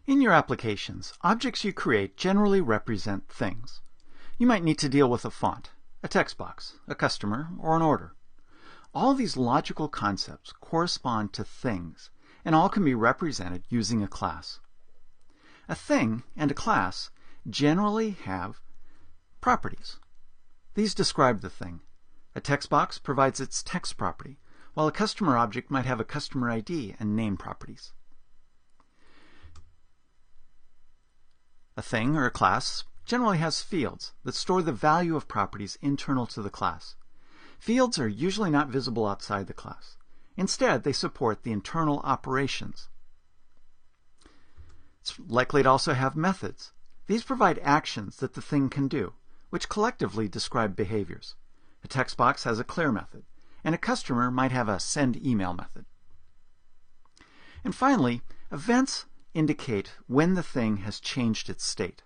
In your applications, objects you create generally represent things. You might need to deal with a font, a text box, a customer, or an order. All these logical concepts correspond to things, and all can be represented using a class. A thing and a class generally have properties. These describe the thing. A text box provides its text property, while a customer object might have a customer ID and name properties. A thing or a class generally has fields that store the value of properties internal to the class. Fields are usually not visible outside the class. Instead, they support the internal operations. It's likely to also have methods. These provide actions that the thing can do, which collectively describe behaviors. A text box has a clear method, and a customer might have a send email method. And finally, events indicate when the thing has changed its state.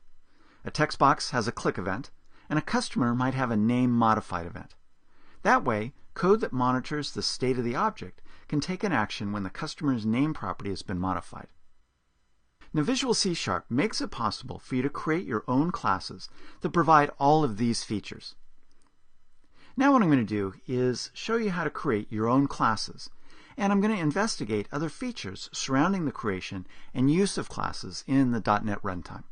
A text box has a click event, and a customer might have a name modified event. That way, code that monitors the state of the object can take an action when the customer's name property has been modified. Now, Visual C# makes it possible for you to create your own classes that provide all of these features. Now what I'm going to do is show you how to create your own classes, and I'm going to investigate other features surrounding the creation and use of classes in the .NET runtime.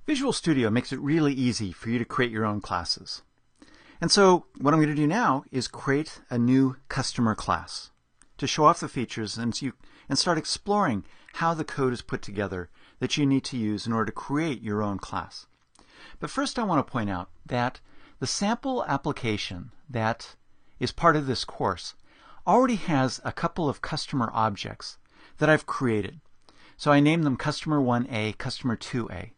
Visual Studio makes it really easy for you to create your own classes. And so what I'm going to do now is create a new customer class to show off the features and start exploring how the code is put together that you need to use in order to create your own class. But first I want to point out that the sample application that is part of this course already has a couple of customer objects that I've created. So I named them Customer 1A, Customer 2A.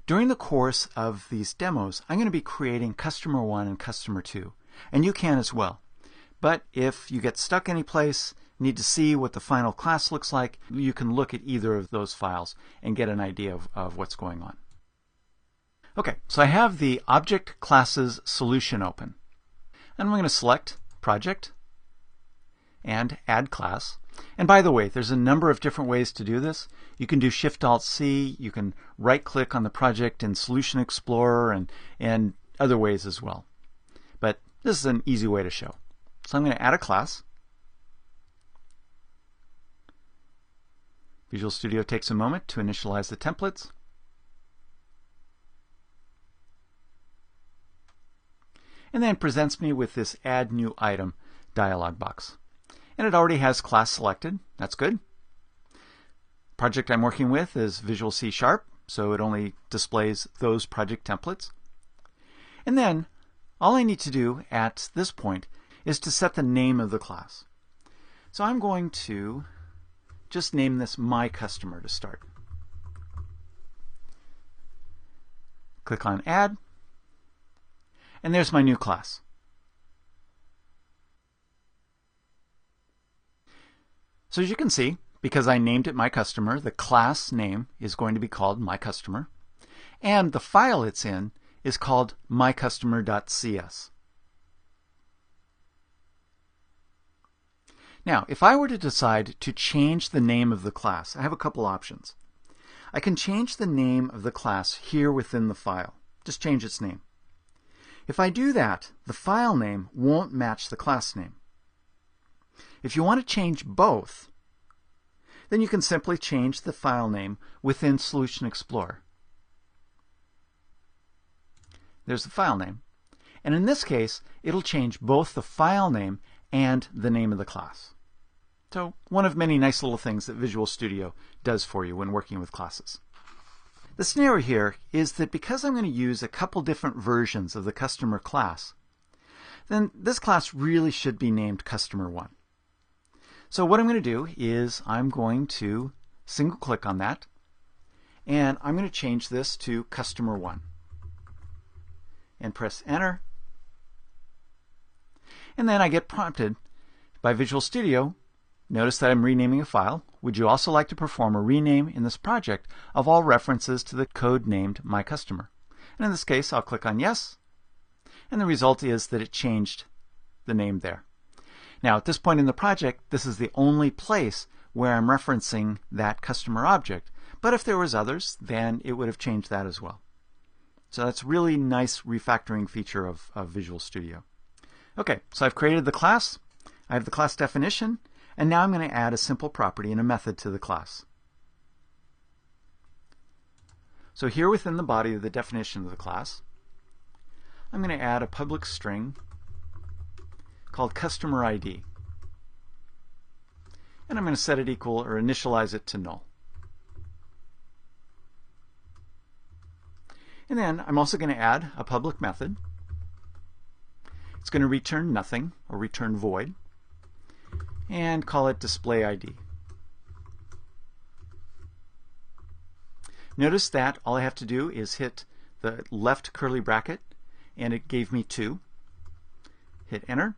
During the course of these demos, I'm going to be creating Customer 1 and Customer 2, and you can as well. But if you get stuck anyplace, need to see what the final class looks like, you can look at either of those files and get an idea of what's going on. Okay, so I have the Object Classes solution open. And I'm going to select Project and Add Class. And by the way, there's a number of different ways to do this. You can do Shift-Alt-C, you can right-click on the project in Solution Explorer, and other ways as well. But this is an easy way to show. So I'm going to add a class. Visual Studio takes a moment to initialize the templates. And then presents me with this Add New Item dialog box. And it already has class selected. That's good. Project I'm working with is Visual C#, so it only displays those project templates. And then all I need to do at this point is to set the name of the class. So I'm going to just name this My Customer to start. Click on Add. And there's my new class. So as you can see, because I named it My Customer, the class name is going to be called My Customer, and the file it's in is called mycustomer.cs. Now, if I were to decide to change the name of the class, I have a couple options. I can change the name of the class here within the file. Just change its name. If I do that, the file name won't match the class name. If you want to change both, then you can simply change the file name within Solution Explorer. There's the file name. And in this case, it'll change both the file name and the name of the class. So one of many nice little things that Visual Studio does for you when working with classes. The scenario here is that because I'm going to use a couple different versions of the customer class, then this class really should be named Customer 1. So what I'm going to do is I'm going to single click on that, and I'm going to change this to Customer 1. And press Enter. And then I get prompted by Visual Studio. Notice that I'm renaming a file. Would you also like to perform a rename in this project of all references to the code named My Customer? And in this case, I'll click on Yes. And the result is that it changed the name there. Now, at this point in the project, this is the only place where I'm referencing that customer object. But if there was others, then it would have changed that as well. So that's a really nice refactoring feature of Visual Studio. Okay, so I've created the class. I have the class definition. And now I'm going to add a simple property and a method to the class. So here within the body of the definition of the class, I'm going to add a public string called customer ID. And I'm going to set it equal or initialize it to null. And then I'm also going to add a public method. It's going to return nothing or return void and call it display ID. Notice that all I have to do is hit the left curly bracket and it gave me 2. Hit enter.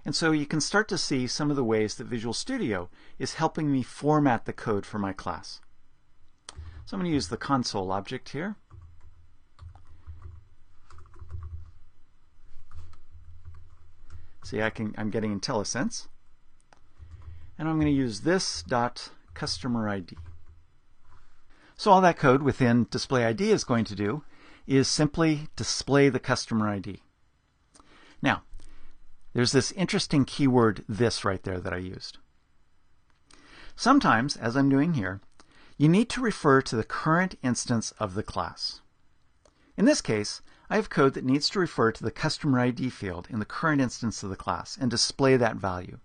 And so you can start to see some of the ways that Visual Studio is helping me format the code for my class. So I'm going to use the console object here. See, I'm getting IntelliSense. And I'm going to use this dot customer ID. So all that code within display ID is going to do is simply display the customer ID. Now, there's this interesting keyword this right there that I used. Sometimes, as I'm doing here, you need to refer to the current instance of the class. In this case, I have code that needs to refer to the customer ID field in the current instance of the class and display that value.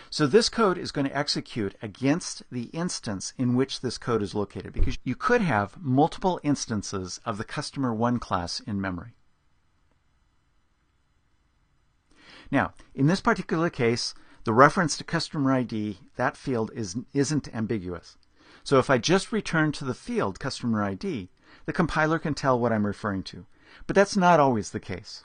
So this code is going to execute against the instance in which this code is located, because you could have multiple instances of the customer1 class in memory. Now, in this particular case, the reference to customer ID, that field isn't ambiguous. So if I just return to the field customer ID, the compiler can tell what I'm referring to. But that's not always the case.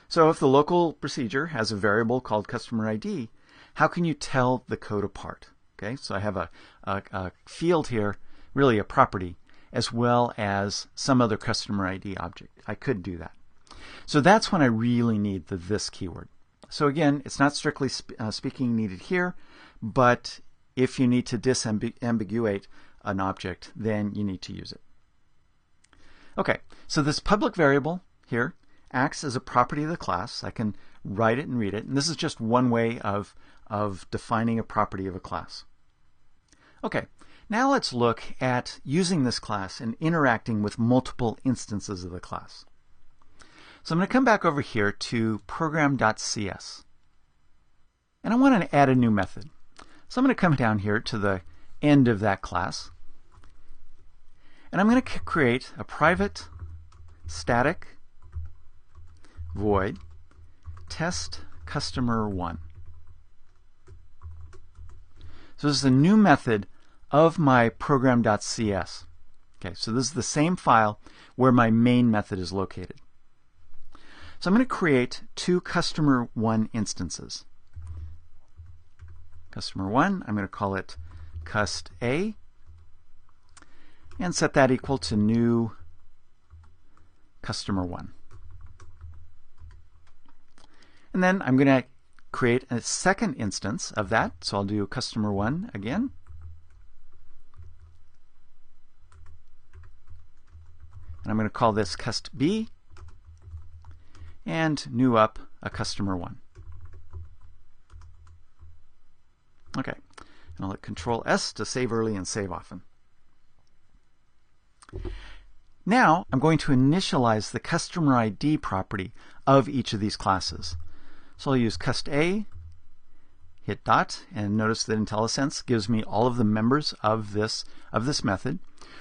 So if the local procedure has a variable called customer ID, how can you tell the code apart? Okay, so I have a field here, really a property, as well as some other customer ID object. I could do that. So that's when I really need the this keyword. So again, it's not strictly speaking needed here, but if you need to disambiguate an object, then you need to use it. Okay, so this public variable here acts as a property of the class. I can write it and read it, and this is just one way of defining a property of a class. Okay, now let's look at using this class and interacting with multiple instances of the class. So I'm going to come back over here to program.cs. And I want to add a new method. So I'm going to come down here to the end of that class. And I'm going to create a private static void test customer1. So this is a new method of my program.cs. Okay, so this is the same file where my main method is located. So I'm going to create 2 customer1 instances. Customer1, I'm going to call it cust_a and set that equal to new customer1. And then I'm going to create a second instance of that. So I'll do customer1 again. And I'm going to call this cust_b and new up a customer1. Okay, and I'll hit Control S to save early and save often. Now I'm going to initialize the customer ID property of each of these classes. So I'll use cust_a, hit dot, and notice that IntelliSense gives me all of the members of this method.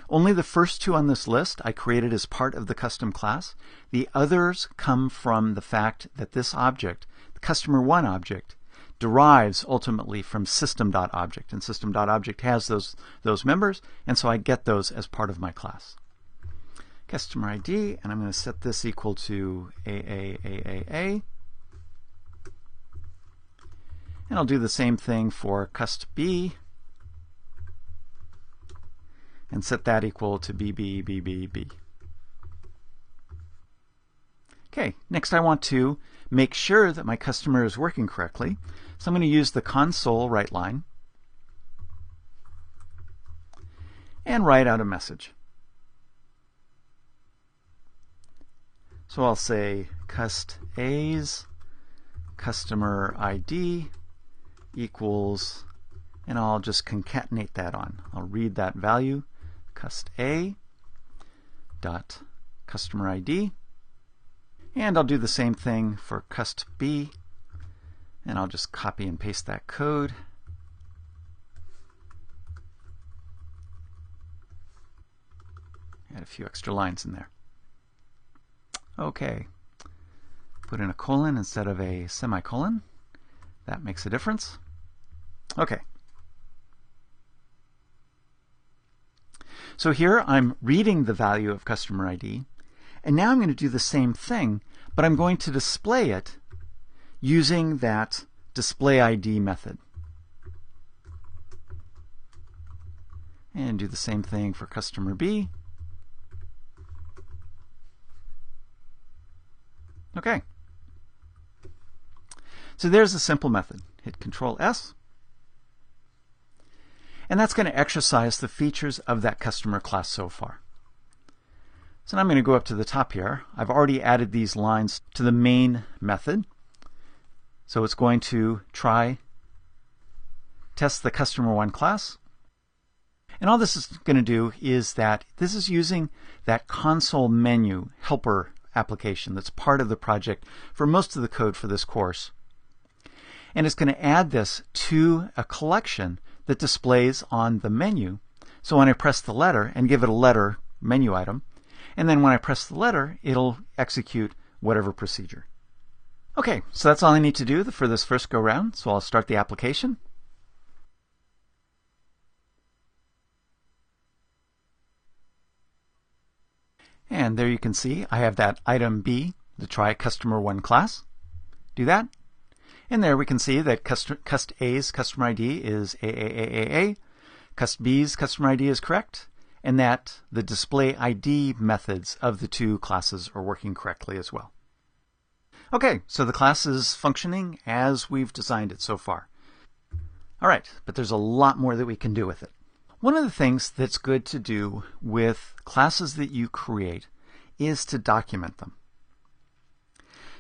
Only the first 2 on this list I created as part of the custom class. The others come from the fact that this object, the customer1 object, derives ultimately from system.object, and system.object has those members, and so I get those as part of my class. Customer ID, and I'm going to set this equal to AAAAA. And I'll do the same thing for cust_b and set that equal to BBBBB. Okay, next I want to make sure that my customer is working correctly. So I'm going to use the console write line and write out a message. So I'll say cust A's customer ID equals, and I'll just concatenate that on. I'll read that value, cust A dot customer ID, and I'll do the same thing for cust B, and I'll just copy and paste that code. Add a few extra lines in there. Okay, put in a colon instead of a semicolon. That makes a difference. Okay. So here I'm reading the value of customer ID, and now I'm going to do the same thing, but I'm going to display it using that display ID method. And do the same thing for customer B. Okay. So there's a simple method. Hit Control S. And that's going to exercise the features of that customer class so far. So now I'm going to go up to the top here. I've already added these lines to the main method. So it's going to test the customer1 class. And all this is going to do is that this is using that console menu helper application that's part of the project for most of the code for this course. And it's going to add this to a collection that displays on the menu. So when I press the letter and give it a letter menu item, and then when I press the letter, it'll execute whatever procedure. Okay, so that's all I need to do for this first go round. So I'll start the application. And there you can see I have that item B, the try customer1 class. Do that. And there we can see that cust A's customer ID is AAAAA, cust B's customer ID is correct, and that the display ID methods of the two classes are working correctly as well. Okay, so the class is functioning as we've designed it so far. All right, but there's a lot more that we can do with it. One of the things that's good to do with classes that you create is to document them.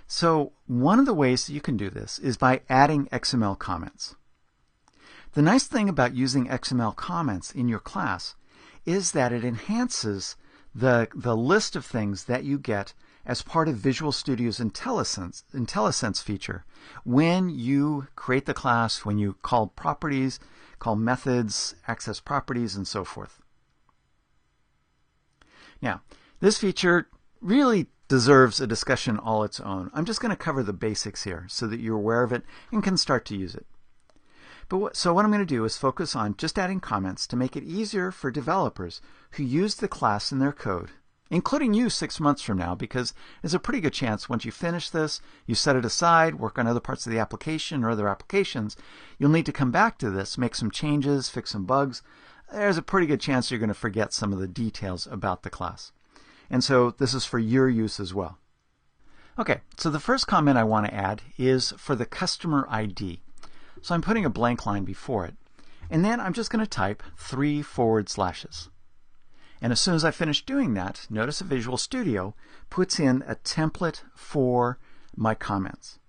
So one of the ways that you can do this is by adding XML comments. The nice thing about using XML comments in your class is that it enhances the list of things that you get as part of Visual Studio's IntelliSense feature when you create the class, when you call properties, call methods, access properties, and so forth. Now, this feature really deserves a discussion all its own. I'm just going to cover the basics here so that you're aware of it and can start to use it. So what I'm going to do is focus on just adding comments to make it easier for developers who use the class in their code, including you 6 months from now, because there's a pretty good chance once you finish this, you set it aside, work on other parts of the application or other applications, you'll need to come back to this, make some changes, fix some bugs. There's a pretty good chance you're going to forget some of the details about the class. And so this is for your use as well. Okay, so the first comment I want to add is for the customer ID. So I'm putting a blank line before it. And then I'm just going to type 3 forward slashes. And as soon as I finish doing that, notice that Visual Studio puts in a template for my comments.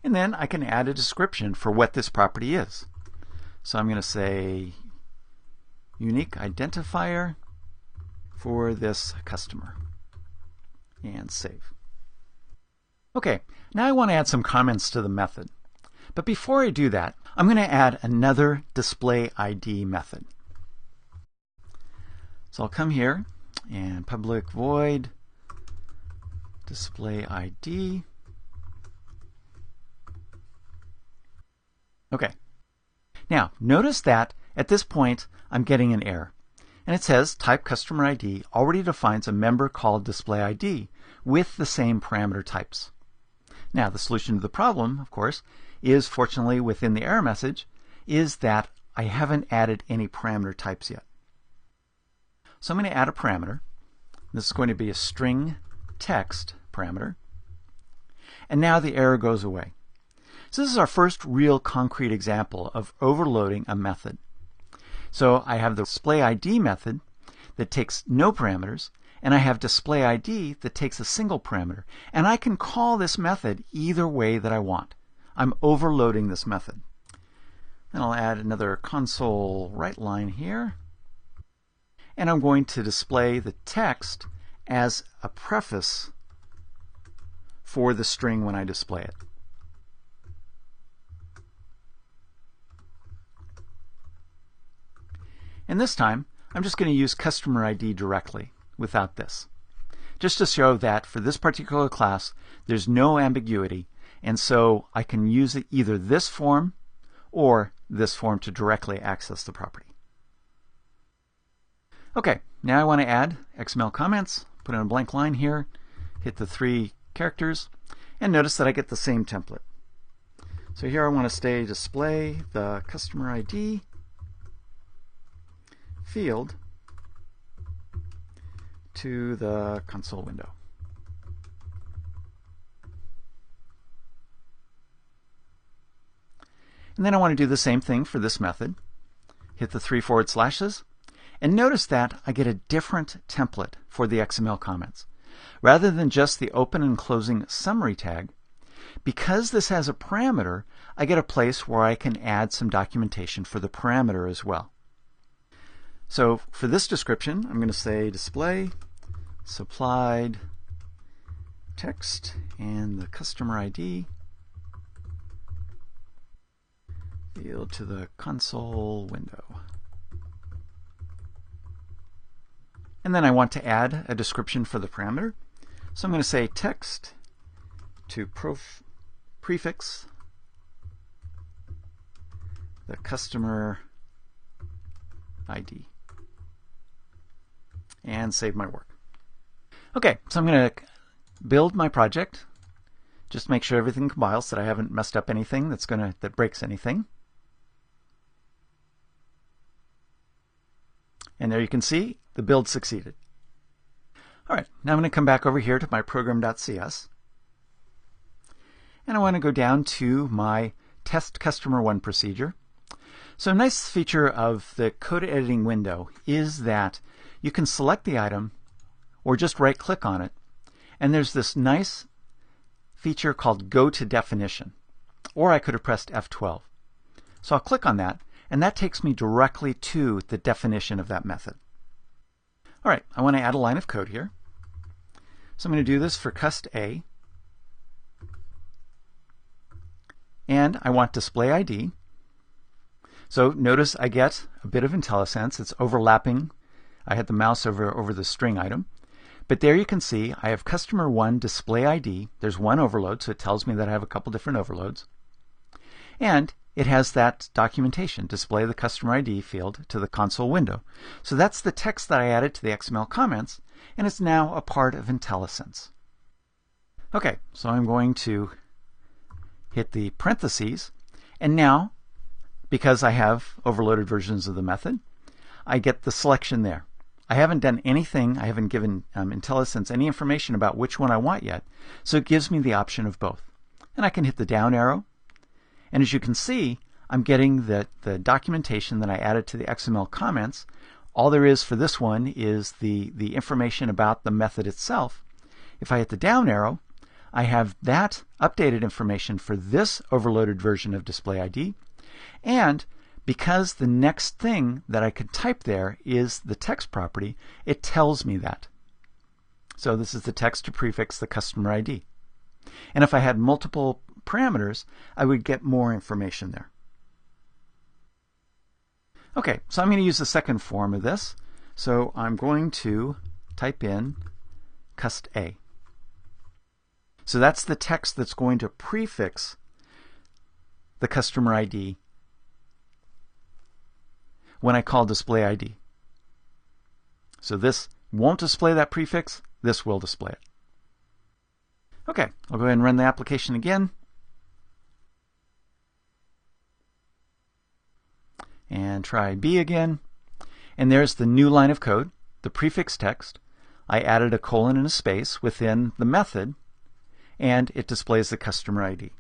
And then I can add a description for what this property is. So I'm going to say unique identifier for this customer. And save. Okay, now I want to add some comments to the method. But before I do that, I'm going to add another display ID method. So I'll come here and public void display ID. Okay. Now notice that at this point I'm getting an error. And it says type customer ID already defines a member called display ID with the same parameter types. Now the solution to the problem, of course, is fortunately within the error message, is that I haven't added any parameter types yet. So I'm going to add a parameter. This is going to be a string text parameter. And now the error goes away. So this is our first real concrete example of overloading a method. So I have the display ID method that takes no parameters, and I have display ID that takes a single parameter. And I can call this method either way that I want. I'm overloading this method. And I'll add another console write line here. And I'm going to display the text as a preface for the string when I display it. And this time, I'm just going to use customer ID directly without this, just to show that for this particular class, there's no ambiguity, and so I can use either this form or this form to directly access the property. Okay, now I want to add XML comments, put in a blank line here, hit the 3 characters, and notice that I get the same template. So here I want to display the customer ID field to the console window. And then I want to do the same thing for this method. Hit the 3 forward slashes, and notice that I get a different template for the XML comments. Rather than just the open and closing summary tag, because this has a parameter, I get a place where I can add some documentation for the parameter as well. So for this description, I'm going to say display supplied text and the customer ID field to the console window. And then I want to add a description for the parameter. So I'm going to say text to prefix the customer ID. And save my work. Okay, so I'm going to build my project. Just make sure everything compiles so that I haven't messed up anything that breaks anything. And there you can see the build succeeded. All right, now I'm going to come back over here to my program.cs. And I want to go down to my test customer 1 procedure. So a nice feature of the code editing window is that you can select the item or just right click on it, and there's this nice feature called Go to Definition, or I could have pressed F12. So I'll click on that, and that takes me directly to the definition of that method. All right, I want to add a line of code here. So I'm going to do this for cust A, and I want display ID. So notice I get a bit of IntelliSense. It's overlapping. I had the mouse over the string item. But there you can see I have customer 1 display ID. There's one overload, so it tells me that I have a couple different overloads. And it has that documentation, display the customer ID field to the console window. So that's the text that I added to the XML comments, and it's now a part of IntelliSense. Okay, so I'm going to hit the parentheses, and now, because I have overloaded versions of the method, I get the selection there. I haven't done anything, I haven't given IntelliSense any information about which one I want yet, so it gives me the option of both. And I can hit the down arrow, and as you can see, I'm getting the documentation that I added to the XML comments. All there is for this one is the information about the method itself. If I hit the down arrow, I have that updated information for this overloaded version of display ID, and because the next thing that I could type there is the text property, it tells me that. So this is the text to prefix the customer ID. And if I had multiple parameters, I would get more information there. Okay, so I'm going to use the second form of this. So I'm going to type in cust A. So that's the text that's going to prefix the customer ID when I call display ID. So this won't display that prefix, this will display it. Okay, I'll go ahead and run the application again. And try B again. And there's the new line of code, the prefix text. I added a colon and a space within the method, and it displays the customer ID.